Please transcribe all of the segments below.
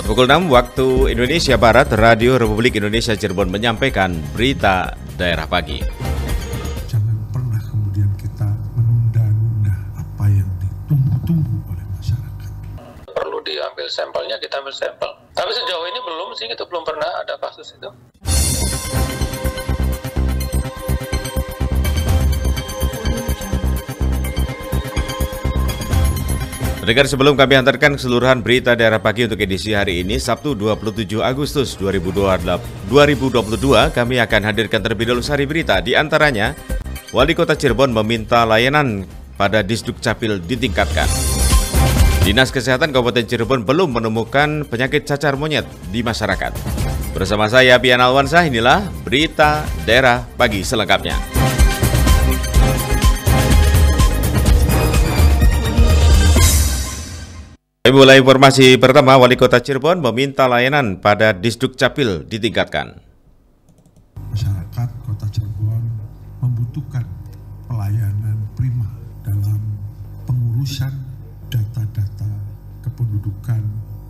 Tepat pukul 6 waktu Indonesia Barat, Radio Republik Indonesia Cirebon menyampaikan berita daerah pagi. Jangan pernah kemudian kita menunda-nunda apa yang ditunggu-tunggu oleh masyarakat. Perlu diambil sampelnya, kita ambil sampel. Tapi sejauh ini belum sih, itu belum pernah ada kasus itu. Pendengar, sebelum kami hantarkan keseluruhan berita daerah pagi untuk edisi hari ini, Sabtu 27 Agustus 2022, kami akan hadirkan terlebih dahulu sari berita. Di antaranya, Wali Kota Cirebon meminta layanan pada Disduk Capil ditingkatkan. Dinas Kesehatan Kabupaten Cirebon belum menemukan penyakit cacar monyet di masyarakat. Bersama saya, Pian Alwansah, inilah berita daerah pagi selengkapnya. Mulai informasi pertama, Wali Kota Cirebon meminta layanan pada Disduk Capil ditingkatkan. Masyarakat Kota Cirebon membutuhkan pelayanan prima dalam pengurusan data-data kependudukan,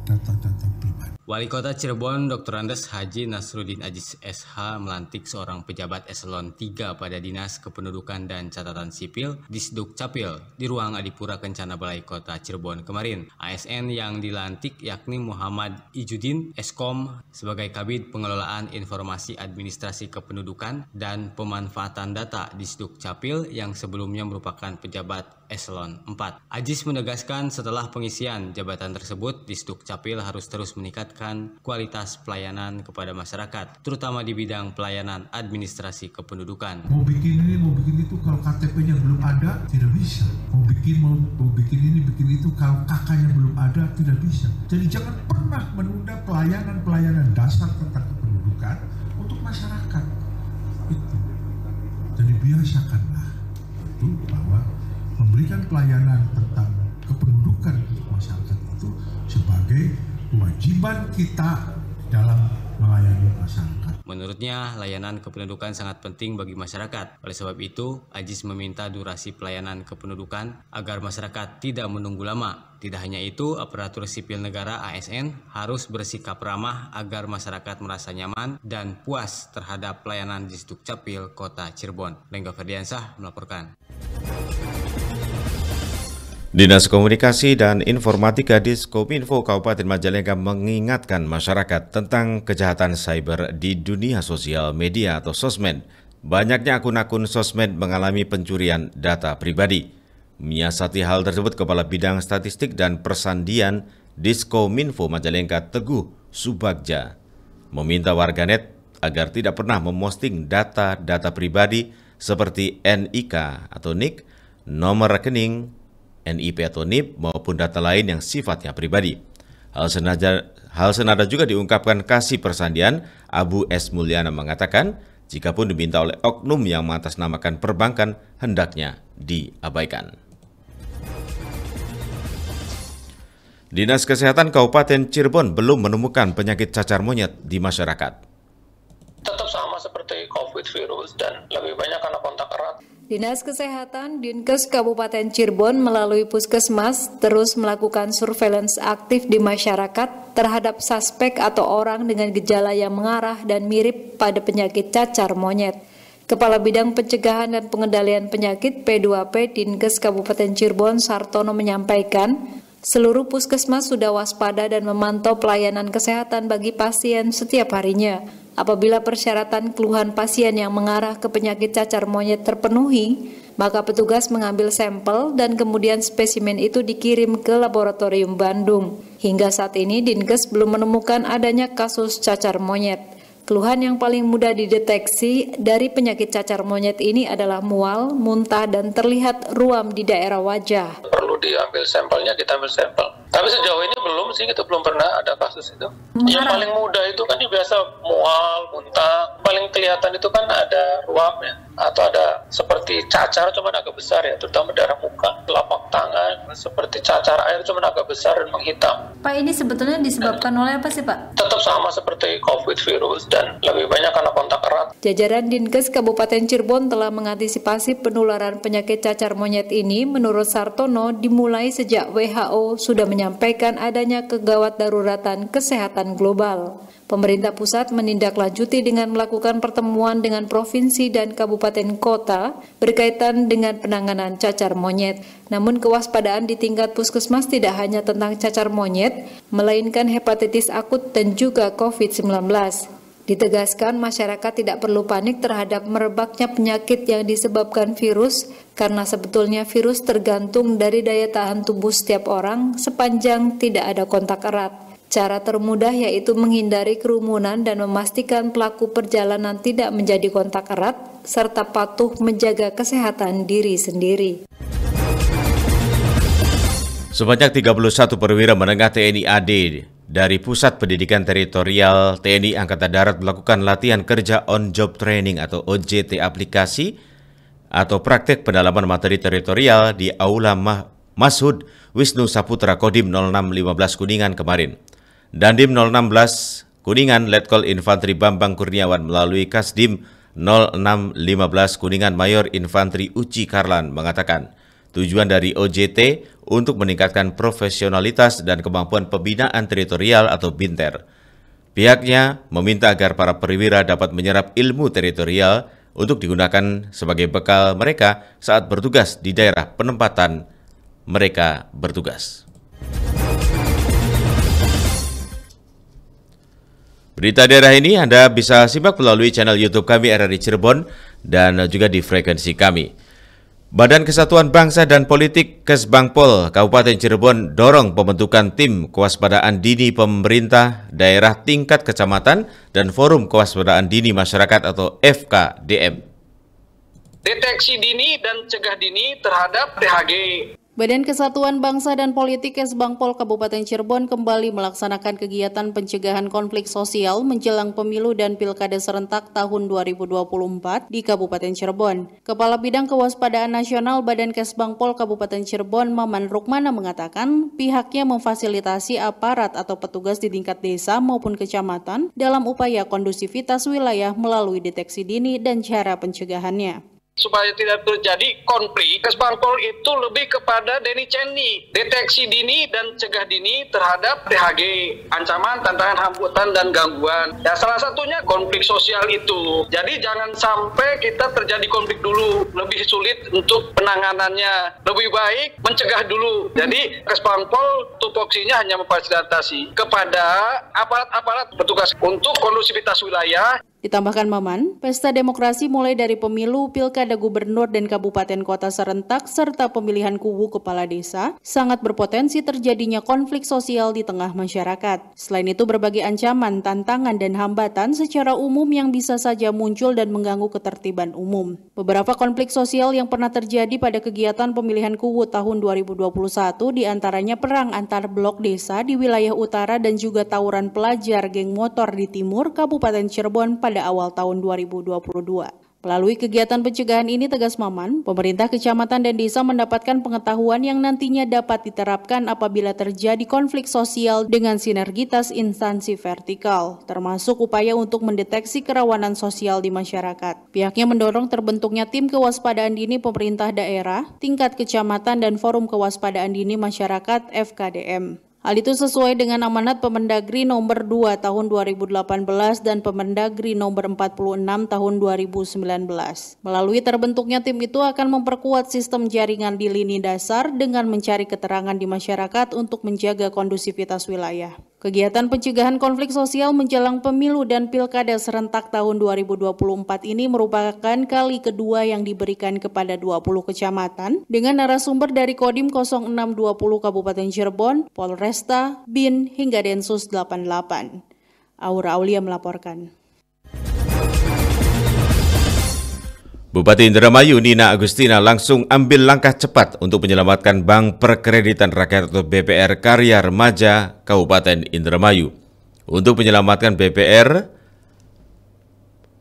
data-data pribadi. Wali Kota Cirebon Dr. Andes Haji Nasruddin Aziz SH melantik seorang pejabat eselon 3 pada Dinas Kependudukan dan Catatan Sipil Disduk Capil di ruang Adipura Kencana Balai Kota Cirebon kemarin. ASN yang dilantik yakni Muhammad Ijudin Eskom sebagai Kabid Pengelolaan Informasi Administrasi Kependudukan dan Pemanfaatan Data Disduk Capil yang sebelumnya merupakan pejabat eselon 4. Aziz menegaskan setelah pengisian jabatan tersebut, Disduk Capil harus terus meningkatkan kualitas pelayanan kepada masyarakat, terutama di bidang pelayanan administrasi kependudukan. Mau bikin ini, mau bikin itu, kalau KTP-nya belum ada, tidak bisa. Mau bikin ini, bikin itu, kalau kakaknya belum ada, tidak bisa. Jadi jangan pernah menunda pelayanan dasar tentang kependudukan untuk masyarakat. Itu. Jadi biasakanlah itu bahwa memberikan pelayanan tentang kependudukan untuk masyarakat itu sebagai kewajiban kita dalam melayani masyarakat. Menurutnya, layanan kependudukan sangat penting bagi masyarakat. Oleh sebab itu, Aziz meminta durasi pelayanan kependudukan agar masyarakat tidak menunggu lama. Tidak hanya itu, aparatur sipil negara ASN harus bersikap ramah agar masyarakat merasa nyaman dan puas terhadap pelayanan Disduk Capil Kota Cirebon. Lengga Ferdiansah melaporkan. Dinas Komunikasi dan Informatika Diskominfo Kabupaten Majalengka mengingatkan masyarakat tentang kejahatan cyber di dunia sosial media atau sosmed. Banyaknya akun-akun sosmed mengalami pencurian data pribadi. Menyiasati hal tersebut, Kepala Bidang Statistik dan Persandian Diskominfo Majalengka Teguh Subagja meminta warganet agar tidak pernah memposting data-data pribadi seperti NIK atau NIK, nomor rekening, NIP atau NIP maupun data lain yang sifatnya pribadi. Hal senada juga diungkapkan Kasih Persandian Abu S. Mulyana mengatakan, jikapun diminta oleh oknum yang mengatasnamakan perbankan, hendaknya diabaikan. Dinas Kesehatan Kabupaten Cirebon belum menemukan penyakit cacar monyet di masyarakat. Tetap sama seperti COVID virus dan lebih banyak karena kontak erat. Dinas Kesehatan Dinkes Kabupaten Cirebon melalui Puskesmas terus melakukan surveillance aktif di masyarakat terhadap suspek atau orang dengan gejala yang mengarah dan mirip pada penyakit cacar monyet. Kepala Bidang Pencegahan dan Pengendalian Penyakit P2P Dinkes Kabupaten Cirebon Sartono menyampaikan, seluruh puskesmas sudah waspada dan memantau pelayanan kesehatan bagi pasien setiap harinya. Apabila persyaratan keluhan pasien yang mengarah ke penyakit cacar monyet terpenuhi, maka petugas mengambil sampel dan kemudian spesimen itu dikirim ke laboratorium Bandung. Hingga saat ini Dinkes belum menemukan adanya kasus cacar monyet. Keluhan yang paling mudah dideteksi dari penyakit cacar monyet ini adalah mual, muntah, dan terlihat ruam di daerah wajah. Perlu diambil sampelnya, kita ambil sampel. Tapi sejauh ini belum sih, itu belum pernah ada kasus itu. Yang paling mudah itu kan biasa mual, muntah. Paling kelihatan itu kan ada ruamnya. atau ada seperti cacar cuman agak besar ya, terutama daerah muka, telapak tangan, seperti cacar air cuman agak besar dan menghitam. Pak, ini sebetulnya disebabkan oleh apa sih Pak? Tetap sama seperti COVID virus dan lebih banyak karena kontak erat. Jajaran Dinkes Kabupaten Cirebon telah mengantisipasi penularan penyakit cacar monyet ini. Menurut Sartono, dimulai sejak WHO sudah menyampaikan adanya kegawat daruratan kesehatan global. Pemerintah pusat menindaklanjuti dengan melakukan pertemuan dengan provinsi dan kabupaten kota berkaitan dengan penanganan cacar monyet. Namun kewaspadaan di tingkat puskesmas tidak hanya tentang cacar monyet, melainkan hepatitis akut dan juga COVID-19. Ditegaskan masyarakat tidak perlu panik terhadap merebaknya penyakit yang disebabkan virus, karena sebetulnya virus tergantung dari daya tahan tubuh setiap orang sepanjang tidak ada kontak erat. Cara termudah yaitu menghindari kerumunan dan memastikan pelaku perjalanan tidak menjadi kontak erat, serta patuh menjaga kesehatan diri sendiri. Sebanyak 31 perwira menengah TNI AD dari Pusat Pendidikan Teritorial TNI Angkatan Darat melakukan latihan kerja on-job training atau OJT aplikasi atau praktek pendalaman materi teritorial di Aula Mashud Wisnu Saputra Kodim 0615 Kuningan kemarin. Dandim 016 Kuningan Letkol Infantri Bambang Kurniawan melalui Kasdim 0615 Kuningan Mayor Infantri Uci Karlan mengatakan, tujuan dari OJT untuk meningkatkan profesionalitas dan kemampuan pembinaan teritorial atau BINTER. Pihaknya meminta agar para perwira dapat menyerap ilmu teritorial untuk digunakan sebagai bekal mereka saat bertugas di daerah penempatan mereka bertugas. Berita daerah ini Anda bisa simak melalui channel YouTube kami RRI Cirebon dan juga di frekuensi kami. Badan Kesatuan Bangsa dan Politik Kesbangpol Kabupaten Cirebon dorong pembentukan tim kewaspadaan dini pemerintah daerah tingkat kecamatan dan Forum Kewaspadaan Dini Masyarakat atau FKDM. Deteksi dini dan cegah dini terhadap THG. Badan Kesatuan Bangsa dan Politik Kesbangpol Kabupaten Cirebon kembali melaksanakan kegiatan pencegahan konflik sosial menjelang pemilu dan pilkada serentak tahun 2024 di Kabupaten Cirebon. Kepala Bidang Kewaspadaan Nasional Badan Kesbangpol Kabupaten Cirebon, Maman Rukmana mengatakan pihaknya memfasilitasi aparat atau petugas di tingkat desa maupun kecamatan dalam upaya kondusivitas wilayah melalui deteksi dini dan cara pencegahannya. Supaya tidak terjadi konflik, Kesbangpol itu lebih kepada deteksi dini dan cegah dini terhadap THG, ancaman, tantangan, hambatan, dan gangguan. Ya, salah satunya konflik sosial itu. Jadi jangan sampai kita terjadi konflik dulu, lebih sulit untuk penanganannya. Lebih baik mencegah dulu. Jadi Kesbangpol tupoksinya hanya memfasilitasi kepada aparat-aparat petugas untuk kondusivitas wilayah. Ditambahkan Maman, pesta demokrasi mulai dari pemilu, pilkada gubernur dan kabupaten kota serentak, serta pemilihan kubu kepala desa, sangat berpotensi terjadinya konflik sosial di tengah masyarakat. Selain itu, berbagai ancaman, tantangan, dan hambatan secara umum yang bisa saja muncul dan mengganggu ketertiban umum. Beberapa konflik sosial yang pernah terjadi pada kegiatan pemilihan kubu tahun 2021 diantaranya perang antar blok desa di wilayah utara dan juga tawuran pelajar geng motor di timur Kabupaten Cirebon pada awal tahun 2022. Melalui kegiatan pencegahan ini, tegas Maman, pemerintah kecamatan dan desa mendapatkan pengetahuan yang nantinya dapat diterapkan apabila terjadi konflik sosial dengan sinergitas instansi vertikal, termasuk upaya untuk mendeteksi kerawanan sosial di masyarakat. Pihaknya mendorong terbentuknya tim kewaspadaan dini pemerintah daerah, tingkat kecamatan dan Forum Kewaspadaan Dini Masyarakat FKDM. Hal itu sesuai dengan amanat Permendagri nomor 2 tahun 2018 dan Permendagri nomor 46 tahun 2019. Melalui terbentuknya tim itu akan memperkuat sistem jaringan di lini dasar dengan mencari keterangan di masyarakat untuk menjaga kondusivitas wilayah. Kegiatan pencegahan konflik sosial menjelang pemilu dan pilkada serentak tahun 2024 ini merupakan kali kedua yang diberikan kepada 20 kecamatan dengan narasumber dari Kodim 0620 Kabupaten Cirebon, Polresta, BIN, hingga Densus 88. Aura Aulia melaporkan. Bupati Indramayu Nina Agustina langsung ambil langkah cepat untuk menyelamatkan Bank Perkreditan Rakyat atau BPR Karya Remaja Kabupaten Indramayu. Untuk menyelamatkan BPR,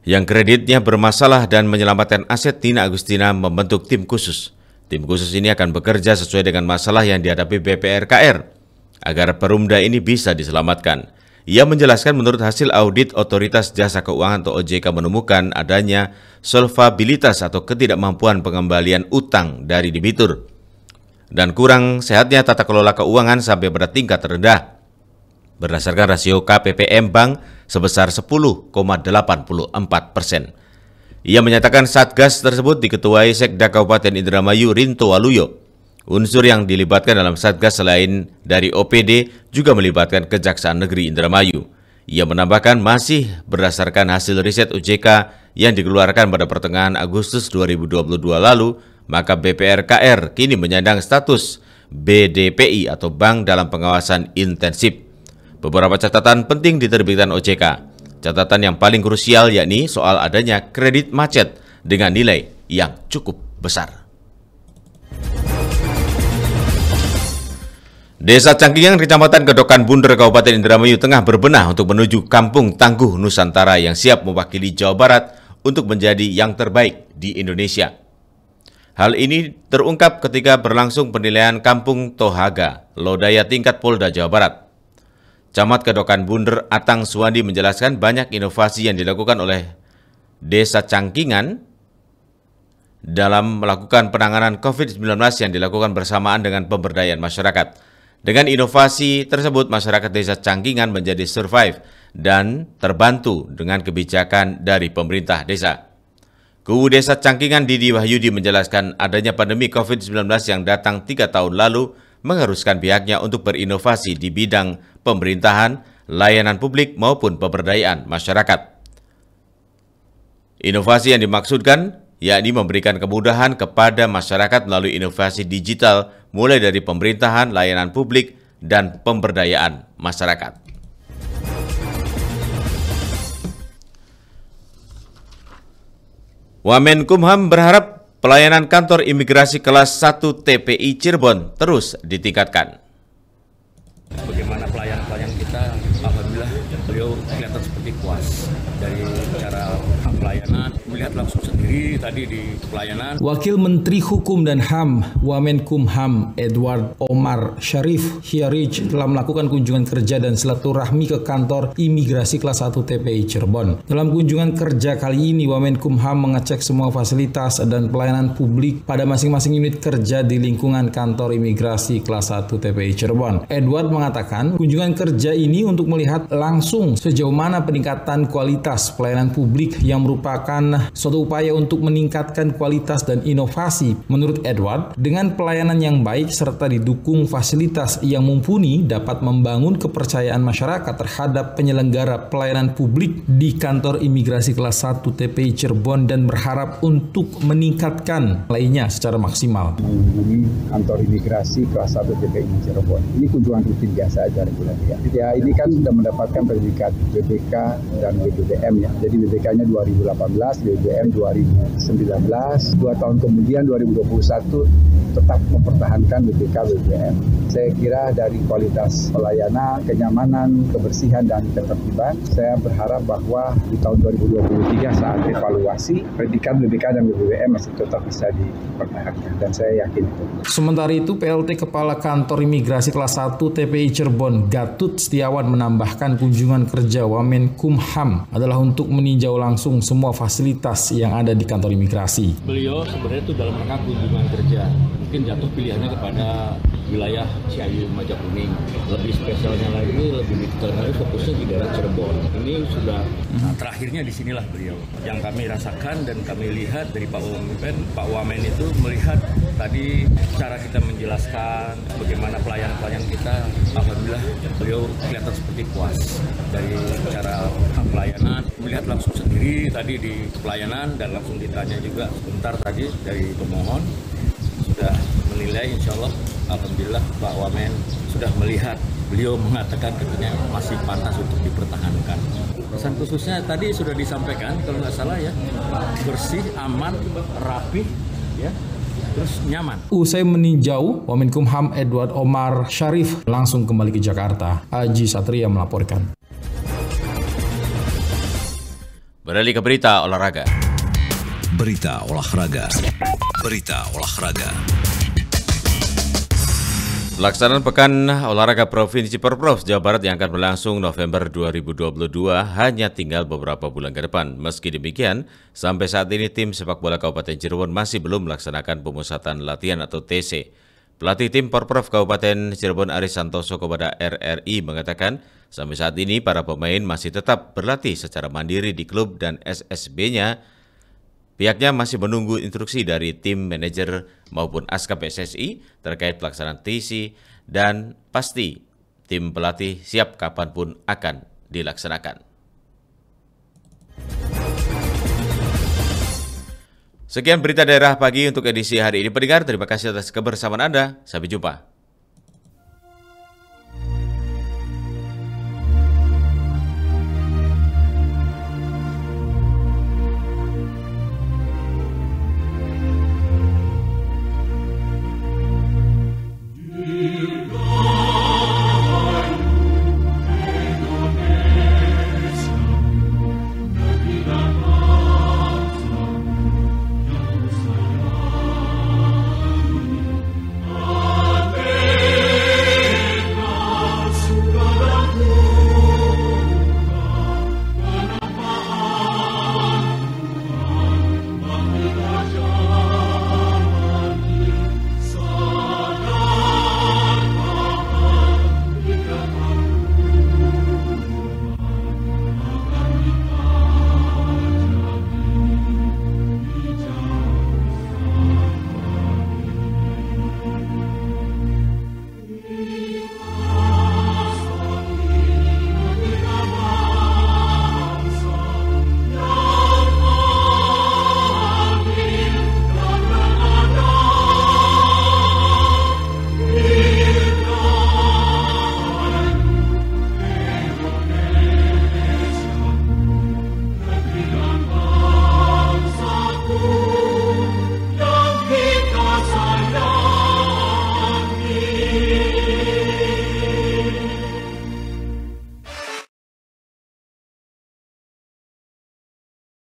yang kreditnya bermasalah dan menyelamatkan aset, Tina Agustina membentuk tim khusus. Tim khusus ini akan bekerja sesuai dengan masalah yang dihadapi BPRKR agar Perumda ini bisa diselamatkan. Ia menjelaskan menurut hasil audit Otoritas Jasa Keuangan atau OJK menemukan adanya solvabilitas atau ketidakmampuan pengembalian utang dari debitur dan kurang sehatnya tata kelola keuangan sampai pada tingkat terendah berdasarkan rasio KPPM Bank sebesar 10,84%. Ia menyatakan Satgas tersebut diketuai Sekda Kabupaten Indramayu Rinto Waluyo. Unsur yang dilibatkan dalam Satgas selain dari OPD juga melibatkan Kejaksaan Negeri Indramayu. Ia menambahkan masih berdasarkan hasil riset OJK yang dikeluarkan pada pertengahan Agustus 2022 lalu, maka BPRKR kini menyandang status BDPI atau Bank dalam Pengawasan Intensif. Beberapa catatan penting diterbitkan OJK. Catatan yang paling krusial yakni soal adanya kredit macet dengan nilai yang cukup besar. Desa Cangkingan, Kecamatan Kedokan Bunder, Kabupaten Indramayu tengah berbenah untuk menuju Kampung Tangguh Nusantara yang siap mewakili Jawa Barat untuk menjadi yang terbaik di Indonesia. Hal ini terungkap ketika berlangsung penilaian Kampung Tohaga, Lodaya tingkat Polda Jawa Barat. Camat Kedokan Bunder Atang Suwandi menjelaskan banyak inovasi yang dilakukan oleh Desa Cangkingan dalam melakukan penanganan COVID-19 yang dilakukan bersamaan dengan pemberdayaan masyarakat. Dengan inovasi tersebut, masyarakat Desa Cangkingan menjadi survive dan terbantu dengan kebijakan dari pemerintah desa. Kubu Desa Cangkingan Didi Wahyudi menjelaskan adanya pandemi COVID-19 yang datang 3 tahun lalu mengharuskan pihaknya untuk berinovasi di bidang pemerintahan, layanan publik maupun pemberdayaan masyarakat. Inovasi yang dimaksudkan yakni memberikan kemudahan kepada masyarakat melalui inovasi digital mulai dari pemerintahan, layanan publik, dan pemberdayaan masyarakat. Wamenkumham berharap pelayanan kantor imigrasi kelas 1 TPI Cirebon terus ditingkatkan. Bagaimana pelayan kita, alhamdulillah beliau kelihatan seperti puas dari cara pelayanan, melihat langsung sendiri tadi di pelayanan. Wakil Menteri Hukum dan HAM Wamenkumham Edward Omar Sharif Hiarij telah melakukan kunjungan kerja dan silaturahmi ke kantor imigrasi kelas 1 TPI Cirebon. Dalam kunjungan kerja kali ini, Wamenkumham mengecek semua fasilitas dan pelayanan publik pada masing-masing unit kerja di lingkungan kantor imigrasi kelas 1 TPI Cirebon. Edward mengatakan kunjungan kerja ini untuk melihat langsung sejauh mana peningkatan kualitas pelayanan publik yang merupakan suatu upaya untuk meningkatkan kualitas dan inovasi. Menurut Edward, dengan pelayanan yang baik serta didukung fasilitas yang mumpuni dapat membangun kepercayaan masyarakat terhadap penyelenggara pelayanan publik di kantor imigrasi kelas 1 TPI Cirebon dan berharap untuk meningkatkan lainnya secara maksimal. Mengunjungi kantor imigrasi kelas 1 TPI Cirebon. Ini kunjungan rutin biasa aja ya. Ini kan sudah mendapatkan predikat BBK dan BBM ya. Jadi BBK-nya 2018, BBM 2019, 2 tahun kemudian 2021 tetap mempertahankan BBK BBM. Saya kira dari kualitas pelayanan, kenyamanan, kebersihan dan ketertiban, saya berharap bahwa di tahun 2023 saat evaluasi predikat BBK dan BBM masih tetap bisa dipertahankan dan saya yakin itu. Sementara itu, PLT Kepala Kantor Imigrasi kelas 1 TPI Cirebon Gatut Setiawan menambahkan kunjungan kerja Wamenkumham adalah untuk meninjau langsung semua fasilitas yang ada di kantor imigrasi. Beliau sebenarnya itu dalam rangka kunjungan kerja, mungkin jatuh pilihannya kepada wilayah Ciayu Majakuning. Lebih spesialnya lagi, lebih detailnya lagi fokusnya di daerah Cirebon. Ini sudah terakhirnya di sinilah beliau. Yang kami rasakan dan kami lihat dari Pak Wamen itu melihat tadi cara kita menjelaskan bagaimana pelayan kita, alhamdulillah beliau kelihatan seperti puas dari cara pelayanan, melihat langsung sendiri tadi di pelayanan dan langsung ditanya juga sebentar tadi dari pemohon sudah menilai, insya Allah alhamdulillah Pak Wamen sudah melihat, beliau mengatakan katanya masih pantas untuk dipertahankan. Pesan khususnya tadi sudah disampaikan kalau nggak salah ya, bersih, aman, rapih ya, terus nyaman. Usai meninjau, Wamenkumham Edward Omar Sharif langsung kembali ke Jakarta. Aji Satria melaporkan. Beralih ke berita olahraga. Berita olahraga. Berita olahraga. Pelaksanaan Pekan Olahraga Provinsi Porprov Jawa Barat yang akan berlangsung November 2022 hanya tinggal beberapa bulan ke depan. Meski demikian, sampai saat ini tim sepak bola Kabupaten Cirebon masih belum melaksanakan pemusatan latihan atau TC. Pelatih tim Porprov Kabupaten Cirebon Aris Santoso kepada RRI mengatakan, sampai saat ini para pemain masih tetap berlatih secara mandiri di klub dan SSB-nya. Pihaknya masih menunggu instruksi dari tim manajer maupun ASKA PSSI terkait pelaksanaan TC dan pasti tim pelatih siap kapanpun akan dilaksanakan. Sekian berita daerah pagi untuk edisi hari ini. Pendengar, terima kasih atas kebersamaan Anda. Sampai jumpa.